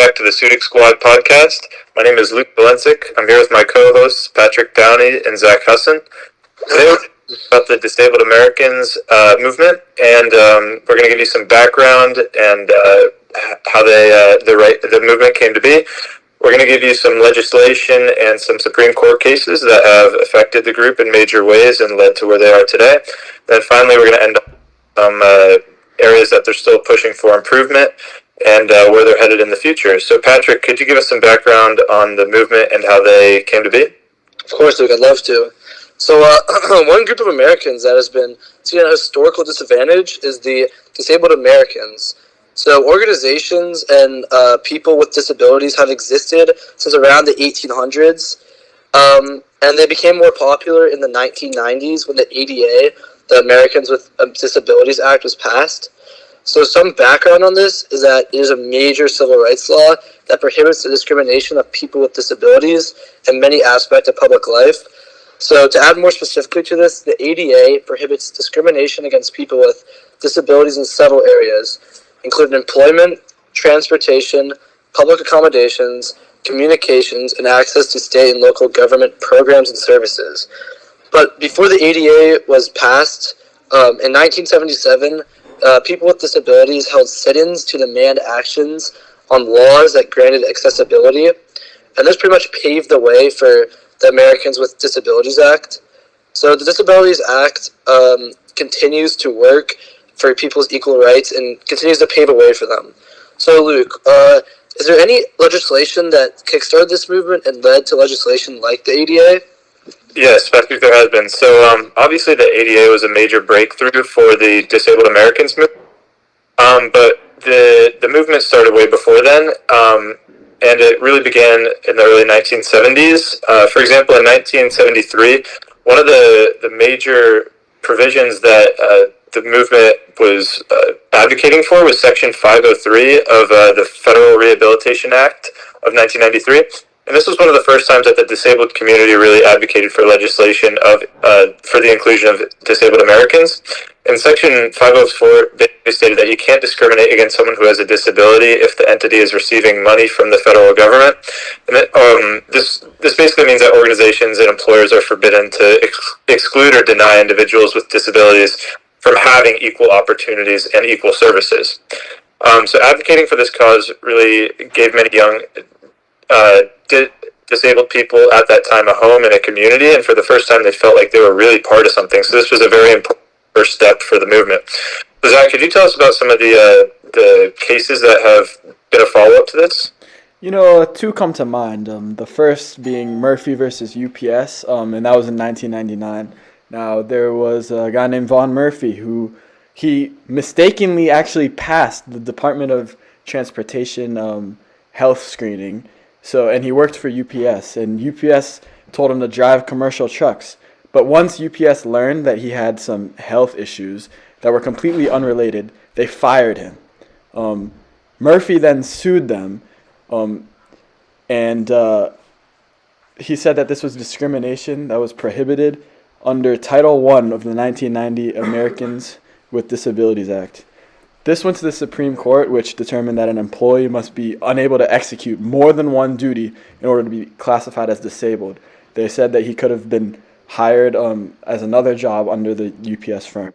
back to the Sudik Squad podcast. My name is Luke Balencic. I'm here with my co-hosts Patrick Downey and Zach Husson. Today we're talking about the Disabled Americans movement, and we're going to give you some background and how the movement came to be. We're going to give you some legislation and some Supreme Court cases that have affected the group in major ways and led to where they are today. Then finally, we're going to end up some areas that they're still pushing for improvement and where they're headed in the future. So, Patrick, could you give us some background on the movement and how they came to be? Of course, Luke, I'd love to. So, one group of Americans that has been seen at a historical disadvantage is the Disabled Americans. So, organizations and people with disabilities have existed since around the 1800s, and they became more popular in the 1990s when the ADA, the Americans with Disabilities Act, was passed. So some background on this is that it is a major civil rights law that prohibits the discrimination of people with disabilities in many aspects of public life. So to add more specifically to this, the ADA prohibits discrimination against people with disabilities in several areas, including employment, transportation, public accommodations, communications, and access to state and local government programs and services. But before the ADA was passed, in 1977, people with disabilities held sit-ins to demand actions on laws that granted accessibility, and this pretty much paved the way for the Americans with Disabilities Act. So the Disabilities Act continues to work for people's equal rights and continues to pave a way for them. So Luke, is there any legislation that kickstarted this movement and led to legislation like the ADA? Yes, Patrick, there has been. So obviously the ADA was a major breakthrough for the Disabled Americans movement, but the movement started way before then, and it really began in the early 1970s. For example, in 1973, one of the major provisions that the movement was advocating for was Section 503 of the Federal Rehabilitation Act of 1993. And this was one of the first times that the disabled community really advocated for legislation for the inclusion of disabled Americans. In Section 504, they stated that you can't discriminate against someone who has a disability if the entity is receiving money from the federal government. And this basically means that organizations and employers are forbidden to exclude or deny individuals with disabilities from having equal opportunities and equal services. So advocating for this cause really gave many young disabled people at that time a home and a community, and for the first time they felt like they were really part of something. So this was a very important first step for the movement. So Zach, could you tell us about some of the cases that have been a follow-up to this? You know, two come to mind. The first being Murphy versus UPS, and that was in 1999. Now, there was a guy named Vaughn Murphy who he mistakenly actually passed the Department of Transportation health screening. And he worked for UPS, and UPS told him to drive commercial trucks. But once UPS learned that he had some health issues that were completely unrelated, they fired him. Murphy then sued them, and he said that this was discrimination that was prohibited under Title I of the 1990 Americans with Disabilities Act. This went to the Supreme Court, which determined that an employee must be unable to execute more than one duty in order to be classified as disabled. They said that he could have been hired as another job under the UPS firm.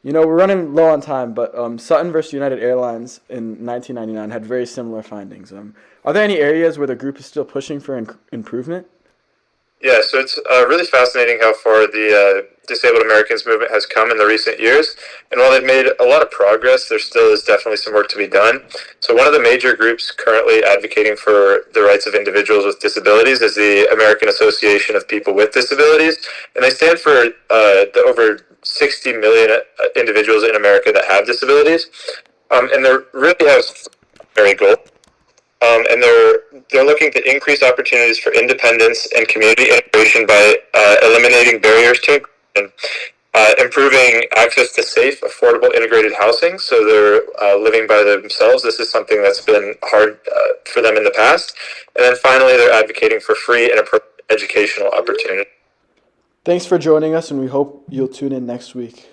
You know, we're running low on time, but Sutton versus United Airlines in 1999 had very similar findings. Are there any areas where the group is still pushing for improvement? Yeah, so it's really fascinating how far the Disabled Americans movement has come in the recent years. And while they've made a lot of progress, there still is definitely some work to be done. So one of the major groups currently advocating for the rights of individuals with disabilities is the American Association of People with Disabilities. And they stand for the over 60 million individuals in America that have disabilities. And they really have a primary goal. And they're looking to increase opportunities for independence and community integration by eliminating barriers to inclusion, improving access to safe, affordable, integrated housing, so they're living by themselves. This is something that's been hard for them in the past. And then finally, they're advocating for free and appropriate educational opportunity. Thanks for joining us, and we hope you'll tune in next week.